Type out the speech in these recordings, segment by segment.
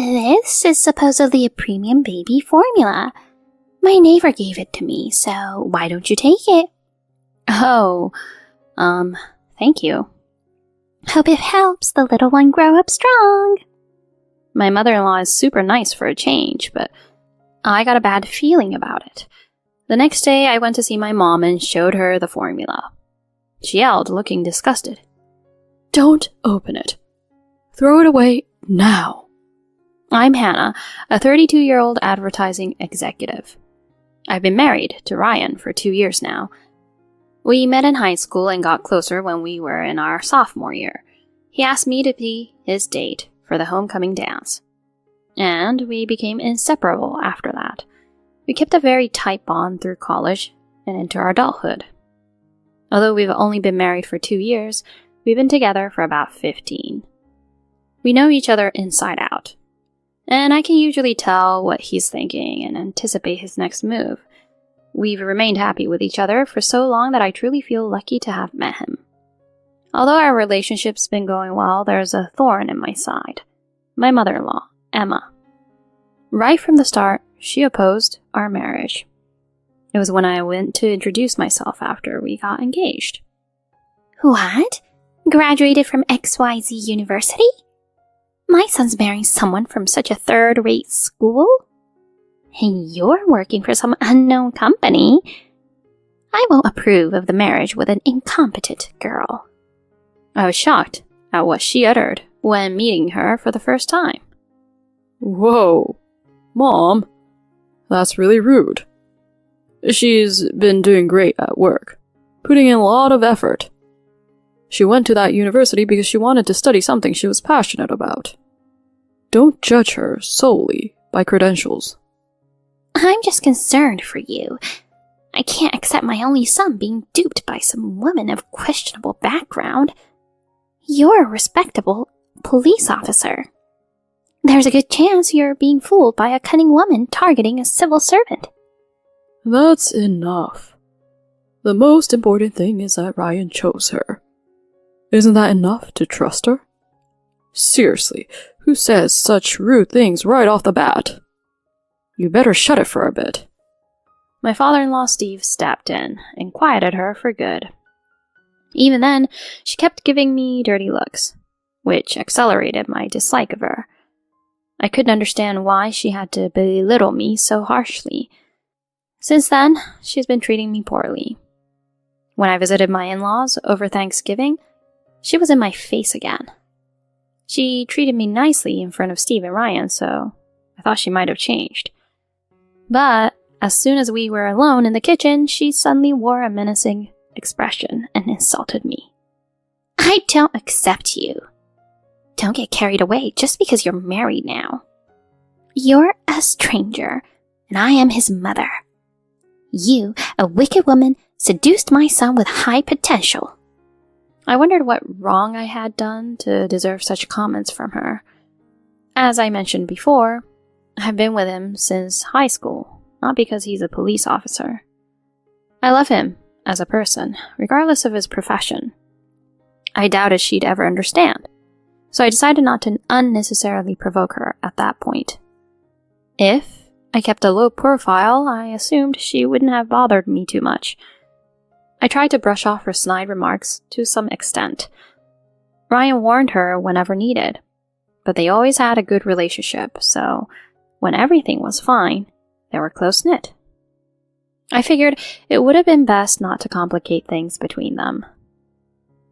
This is supposedly a premium baby formula. My neighbor gave it to me, so why don't you take it? Oh, thank you. Hope it helps the little one grow up strong. My mother-in-law is super nice for a change, but I got a bad feeling about it. The next day, I went to see my mom and showed her the formula. She yelled, looking disgusted. "Don't open it. Throw it away now." I'm Hannah, a 32-year-old advertising executive. I've been married to Ryan for 2 years now. We met in high school and got closer when we were in our sophomore year. He asked me to be his date for the homecoming dance, and we became inseparable after that. We kept a very tight bond through college and into our adulthood. Although we've only been married for 2 years, we've been together for about 15. We know each other inside out, and I can usually tell what he's thinking and anticipate his next move. We've remained happy with each other for so long that I truly feel lucky to have met him. Although our relationship's been going well, there's a thorn in my side. My mother-in-law, Emma. Right from the start, she opposed our marriage. It was when I went to introduce myself after we got engaged. What? Graduated from XYZ University? My son's marrying someone from such a third-rate school? And you're working for some unknown company? I won't approve of the marriage with an incompetent girl. I was shocked at what she uttered when meeting her for the first time. Whoa, Mom, that's really rude. She's been doing great at work, putting in a lot of effort. She went to that university because she wanted to study something she was passionate about. Don't judge her solely by credentials. I'm just concerned for you. I can't accept my only son being duped by some woman of questionable background. You're a respectable police officer. There's a good chance you're being fooled by a cunning woman targeting a civil servant. That's enough. The most important thing is that Ryan chose her. Isn't that enough to trust her? Seriously, who says such rude things right off the bat? You better shut it for a bit. My father-in-law Steve stepped in and quieted her for good. Even then, she kept giving me dirty looks, which accelerated my dislike of her. I couldn't understand why she had to belittle me so harshly. Since then, she's been treating me poorly. When I visited my in-laws over Thanksgiving, she was in my face again. She treated me nicely in front of Steve and Ryan, so I thought she might have changed. But as soon as we were alone in the kitchen, she suddenly wore a menacing expression and insulted me. I don't accept you. Don't get carried away just because you're married now. You're a stranger, and I am his mother. You, a wicked woman, seduced my son with high potential. I wondered what wrong I had done to deserve such comments from her. As I mentioned before, I've been with him since high school, not because he's a police officer. I love him as a person, regardless of his profession. I doubted she'd ever understand, so I decided not to unnecessarily provoke her at that point. If I kept a low profile, I assumed she wouldn't have bothered me too much. I tried to brush off her snide remarks to some extent. Ryan warned her whenever needed, but they always had a good relationship, so when everything was fine, they were close-knit. I figured it would have been best not to complicate things between them.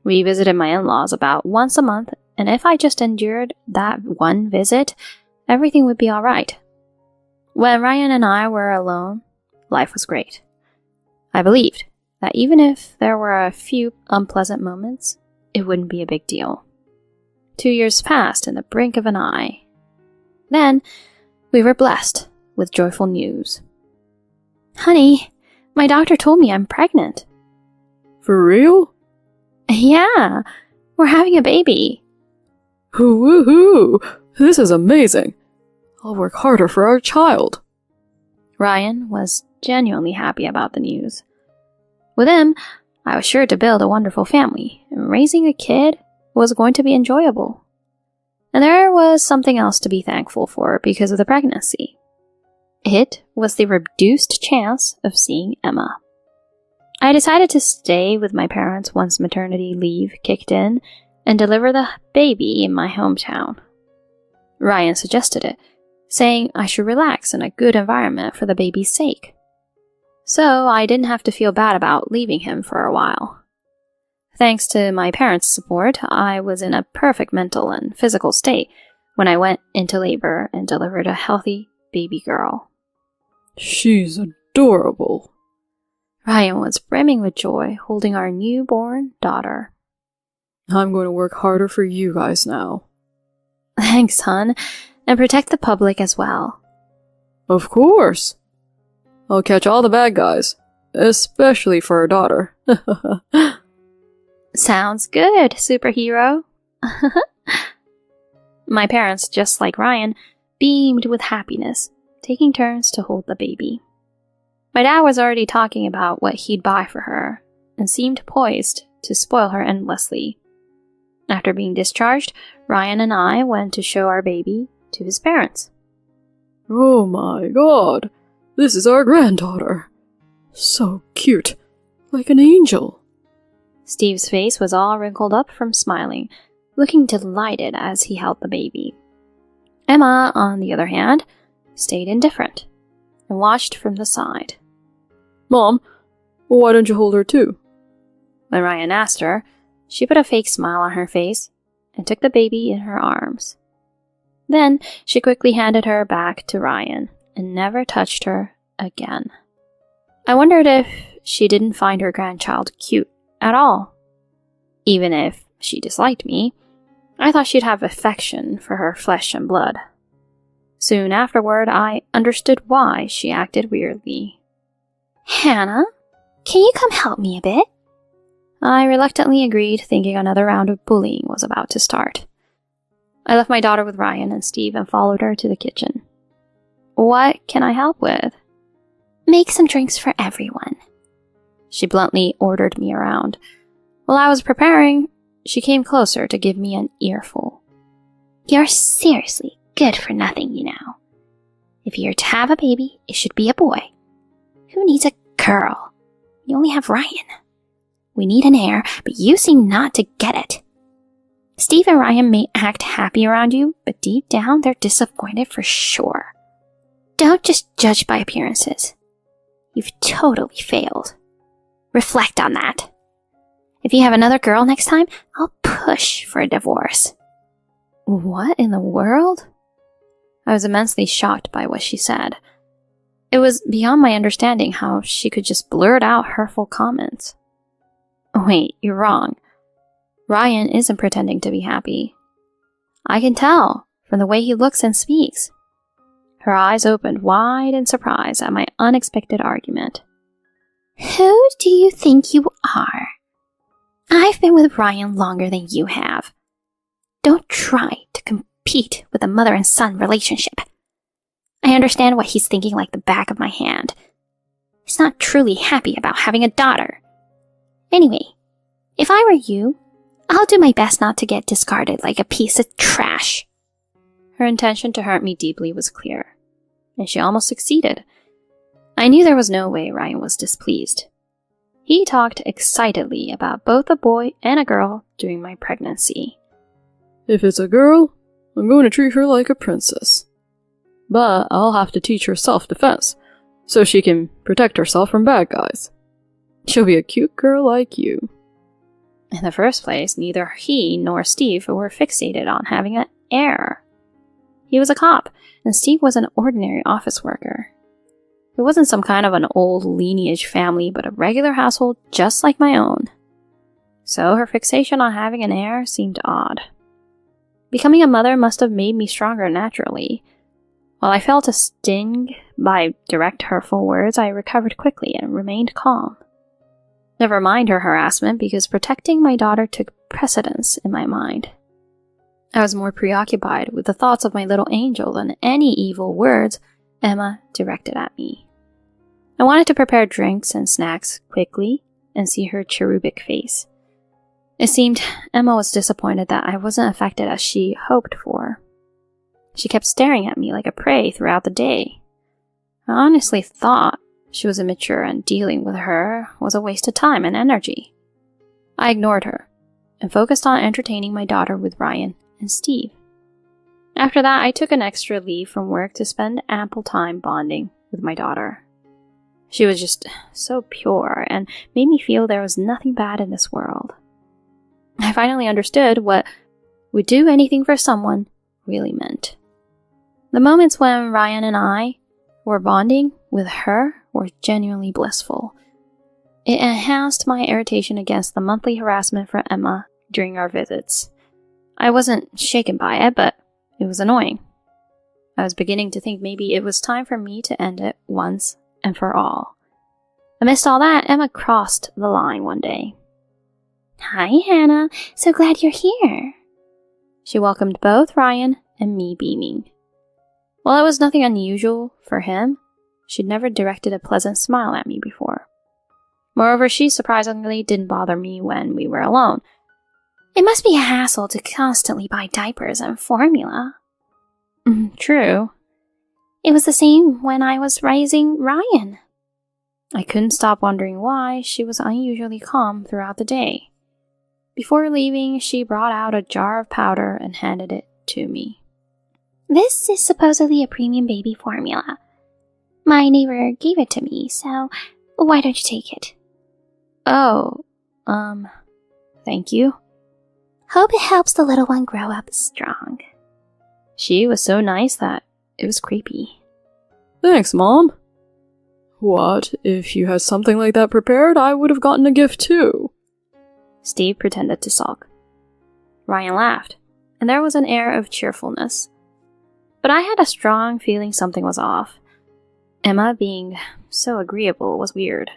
We visited my in-laws about once a month, and if I just endured that one visit, everything would be alright. When Ryan and I were alone, life was great. I believed that even if there were a few unpleasant moments, it wouldn't be a big deal. 2 years passed in the blink of an eye. Then, we were blessed with joyful news. Honey, my doctor told me I'm pregnant. For real? Yeah, we're having a baby. Woohoo! This is amazing. I'll work harder for our child. Ryan was genuinely happy about the news. With him, I was sure to build a wonderful family, and raising a kid was going to be enjoyable. And there was something else to be thankful for because of the pregnancy. It was the reduced chance of seeing Emma. I decided to stay with my parents once maternity leave kicked in and deliver the baby in my hometown. Ryan suggested it, saying I should relax in a good environment for the baby's sake. So I didn't have to feel bad about leaving him for a while. Thanks to my parents' support, I was in a perfect mental and physical state when I went into labor and delivered a healthy baby girl. She's adorable. Ryan was brimming with joy, holding our newborn daughter. I'm going to work harder for you guys now. Thanks, hon, and protect the public as well. Of course. I'll catch all the bad guys, especially for our daughter. Sounds good, superhero. My parents, just like Ryan, beamed with happiness, taking turns to hold the baby. My dad was already talking about what he'd buy for her, and seemed poised to spoil her endlessly. After being discharged, Ryan and I went to show our baby to his parents. Oh my god, this is our granddaughter. So cute, like an angel. Steve's face was all wrinkled up from smiling, looking delighted as he held the baby. Emma, on the other hand, stayed indifferent and watched from the side. Mom, why don't you hold her too? When Ryan asked her, she put a fake smile on her face and took the baby in her arms. Then she quickly handed her back to Ryan and never touched her again. I wondered if she didn't find her grandchild cute at all. Even if she disliked me, I thought she'd have affection for her flesh and blood. Soon afterward, I understood why she acted weirdly. Hannah, can you come help me a bit? I reluctantly agreed, thinking another round of bullying was about to start. I left my daughter with Ryan and Steve and followed her to the kitchen. What can I help with? Make some drinks for everyone. She bluntly ordered me around. While I was preparing, she came closer to give me an earful. You're seriously good for nothing, you know. If you're to have a baby, it should be a boy. Who needs a girl? You only have Ryan. We need an heir, but you seem not to get it. Steve and Ryan may act happy around you, but deep down they're disappointed for sure. Don't just judge by appearances. You've totally failed. Reflect on that. If you have another girl next time, I'll push for a divorce. What in the world? I was immensely shocked by what she said. It was beyond my understanding how she could just blurt out hurtful comments. Wait, you're wrong. Ryan isn't pretending to be happy. I can tell from the way he looks and speaks. Her eyes opened wide in surprise at my unexpected argument. Who do you think you are? I've been with Ryan longer than you have. Don't try to compete with a mother and son relationship. I understand what he's thinking like the back of my hand. He's not truly happy about having a daughter. Anyway, if I were you, I'll do my best not to get discarded like a piece of trash. Her intention to hurt me deeply was clear, and she almost succeeded. I knew there was no way Ryan was displeased. He talked excitedly about both a boy and a girl during my pregnancy. If it's a girl, I'm going to treat her like a princess. But I'll have to teach her self-defense, so she can protect herself from bad guys. She'll be a cute girl like you. In the first place, neither he nor Steve were fixated on having an heir. He was a cop, and Steve was an ordinary office worker. It wasn't some kind of an old lineage family, but a regular household just like my own. So her fixation on having an heir seemed odd. Becoming a mother must have made me stronger naturally. While I felt a sting by direct hurtful words, I recovered quickly and remained calm. Never mind her harassment, because protecting my daughter took precedence in my mind. I was more preoccupied with the thoughts of my little angel than any evil words Emma directed at me. I wanted to prepare drinks and snacks quickly and see her cherubic face. It seemed Emma was disappointed that I wasn't affected as she hoped for. She kept staring at me like a prey throughout the day. I honestly thought she was immature and dealing with her was a waste of time and energy. I ignored her and focused on entertaining my daughter with Ryan and Steve. After that, I took an extra leave from work to spend ample time bonding with my daughter. She was just so pure and made me feel there was nothing bad in this world. I finally understood what would do anything for someone really meant. The moments when Ryan and I were bonding with her were genuinely blissful. It enhanced my irritation against the monthly harassment from Emma during our visits. I wasn't shaken by it, but it was annoying. I was beginning to think maybe it was time for me to end it once and for all. Amidst all that, Emma crossed the line one day. Hi, Hannah. So glad you're here. She welcomed both Ryan and me beaming. While it was nothing unusual for him, she'd never directed a pleasant smile at me before. Moreover, she surprisingly didn't bother me when we were alone. It must be a hassle to constantly buy diapers and formula. True. It was the same when I was raising Ryan. I couldn't stop wondering why she was unusually calm throughout the day. Before leaving, she brought out a jar of powder and handed it to me. This is supposedly a premium baby formula. My neighbor gave it to me, so why don't you take it? Oh, thank you. Hope it helps the little one grow up strong. She was so nice that it was creepy. Thanks, Mom. What? If you had something like that prepared, I would have gotten a gift too. Steve pretended to sulk. Ryan laughed, and there was an air of cheerfulness. But I had a strong feeling something was off. Emma being so agreeable was weird.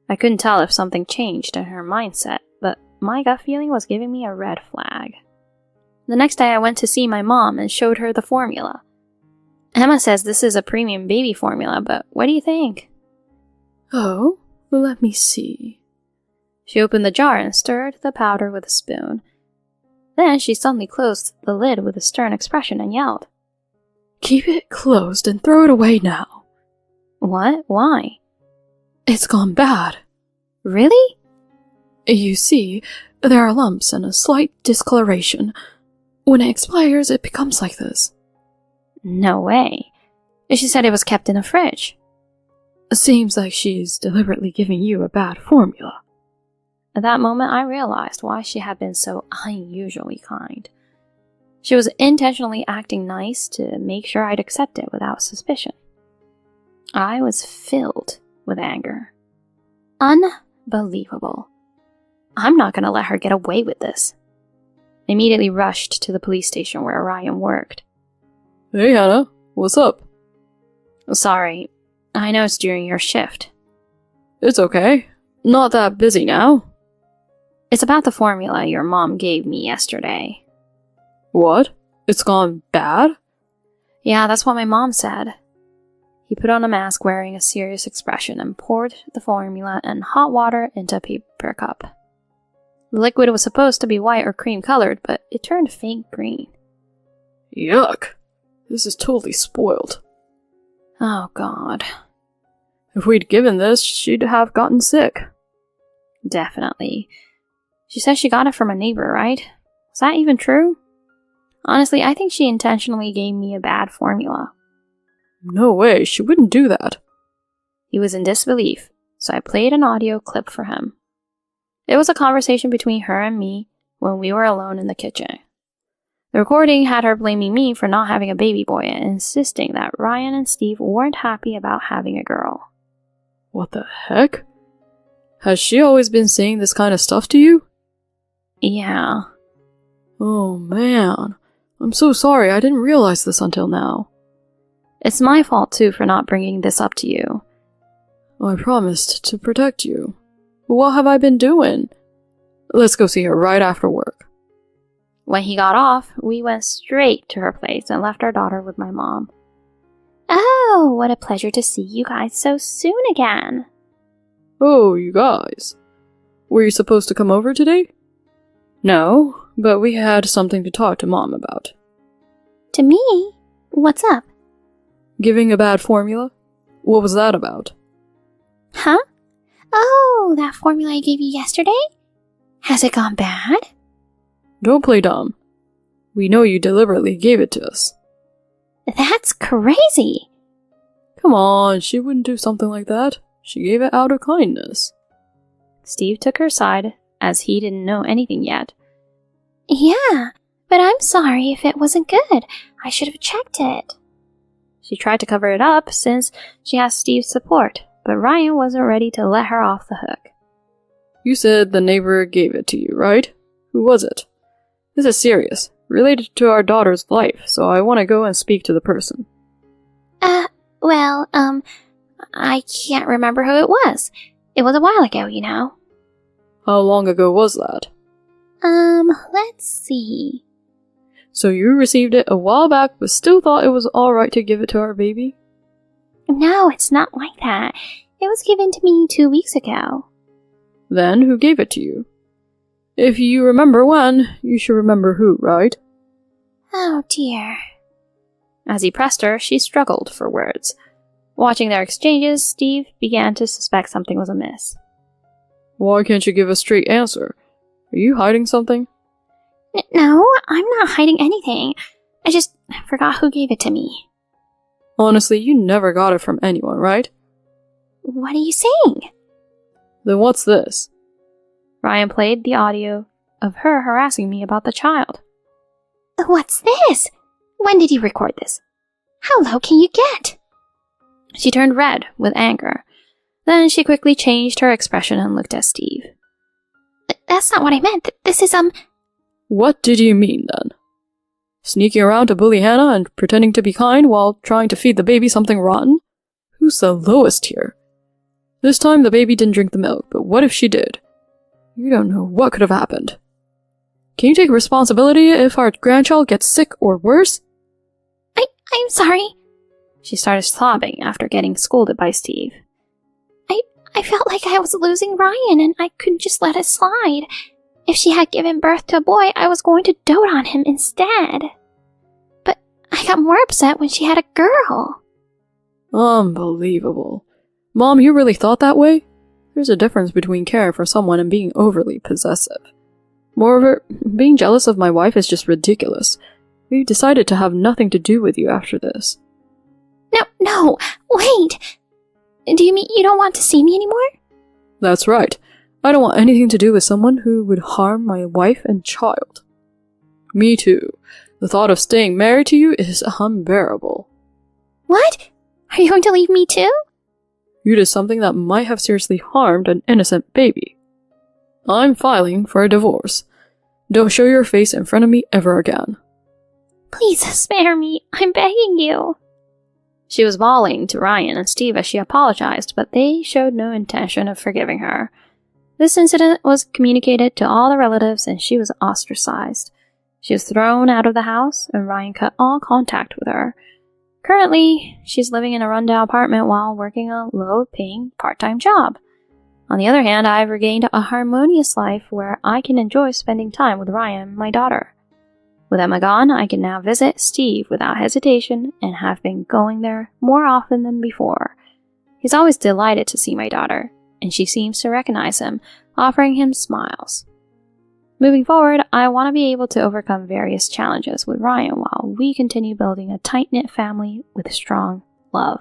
I couldn't tell if something changed in her mindset, but my gut feeling was giving me a red flag. The next day I went to see my mom and showed her the formula. Emma says this is a premium baby formula, but what do you think? Oh, let me see. She opened the jar and stirred the powder with a spoon. Then she suddenly closed the lid with a stern expression and yelled, Keep it closed and throw it away now. What? Why? It's gone bad. Really? You see, there are lumps and a slight discoloration. When it expires, it becomes like this. No way. She said it was kept in a fridge. Seems like she's deliberately giving you a bad formula. At that moment, I realized why she had been so unusually kind. She was intentionally acting nice to make sure I'd accept it without suspicion. I was filled with anger. Unbelievable. I'm not going to let her get away with this. I immediately rushed to the police station where Ryan worked. Hey, Hannah. What's up? Sorry. I know it's during your shift. It's okay. Not that busy now. It's about the formula your mom gave me yesterday. What? It's gone bad? Yeah, that's what my mom said. He put on a mask wearing a serious expression and poured the formula and hot water into a paper cup. The liquid was supposed to be white or cream colored, but it turned faint green. Yuck. This is totally spoiled. Oh, God. If we'd given this, she'd have gotten sick. Definitely. She says she got it from a neighbor, right? Is that even true? Honestly, I think she intentionally gave me a bad formula. No way, she wouldn't do that. He was in disbelief, so I played an audio clip for him. It was a conversation between her and me when we were alone in the kitchen. The recording had her blaming me for not having a baby boy and insisting that Ryan and Steve weren't happy about having a girl. What the heck? Has she always been saying this kind of stuff to you? Yeah. Oh man, I'm so sorry, I didn't realize this until now. It's my fault too for not bringing this up to you. I promised to protect you. What have I been doing? Let's go see her right after work. When he got off, we went straight to her place and left our daughter with my mom. Oh, what a pleasure to see you guys so soon again. Oh, you guys. Were you supposed to come over today? No, but we had something to talk to Mom about. To me? What's up? Giving a bad formula? What was that about? Huh? Oh, that formula I gave you yesterday? Has it gone bad? Don't play dumb. We know you deliberately gave it to us. That's crazy. Come on, she wouldn't do something like that. She gave it out of kindness. Steve took her side, as he didn't know anything yet. Yeah, but I'm sorry if it wasn't good. I should have checked it. She tried to cover it up since she has Steve's support, but Ryan wasn't ready to let her off the hook. You said the neighbor gave it to you, right? Who was it? This is serious, related to our daughter's life, so I want to go and speak to the person. I can't remember who it was. It was a while ago, you know. How long ago was that? Let's see. So you received it a while back, but still thought it was alright to give it to our baby? No, it's not like that. It was given to me 2 weeks ago. Then who gave it to you? If you remember when, you should remember who, right? Oh dear. As he pressed her, she struggled for words. Watching their exchanges, Steve began to suspect something was amiss. Why can't you give a straight answer? Are you hiding something? No, I'm not hiding anything. I just forgot who gave it to me. Honestly, you never got it from anyone, right? What are you saying? Then what's this? Ryan played the audio of her harassing me about the child. What's this? When did you record this? How low can you get? She turned red with anger. Then she quickly changed her expression and looked at Steve. That's not what I meant. This is, What did you mean, then? Sneaking around to bully Hannah and pretending to be kind while trying to feed the baby something rotten? Who's the lowest here? This time the baby didn't drink the milk, but what if she did? You don't know what could have happened. Can you take responsibility if our grandchild gets sick or worse? I'm sorry. She started sobbing after getting scolded by Steve. I felt like I was losing Ryan and I couldn't just let it slide. If she had given birth to a boy, I was going to dote on him instead. But I got more upset when she had a girl. Unbelievable. Mom, you really thought that way? There's a difference between caring for someone and being overly possessive. Moreover, being jealous of my wife is just ridiculous. We've decided to have nothing to do with you after this. No, wait! Do you mean you don't want to see me anymore? That's right. I don't want anything to do with someone who would harm my wife and child. Me too. The thought of staying married to you is unbearable. What? Are you going to leave me too? You did something that might have seriously harmed an innocent baby. I'm filing for a divorce. Don't show your face in front of me ever again. Please spare me. I'm begging you. She was bawling to Ryan and Steve as she apologized, but they showed no intention of forgiving her. This incident was communicated to all the relatives and she was ostracized. She was thrown out of the house and Ryan cut all contact with her. Currently, she's living in a rundown apartment while working a low-paying part-time job. On the other hand, I've regained a harmonious life where I can enjoy spending time with Ryan, my daughter. With Emma gone, I can now visit Steve without hesitation and have been going there more often than before. He's always delighted to see my daughter, and she seems to recognize him, offering him smiles. Moving forward, I want to be able to overcome various challenges with Ryan while we continue building a tight-knit family with strong love.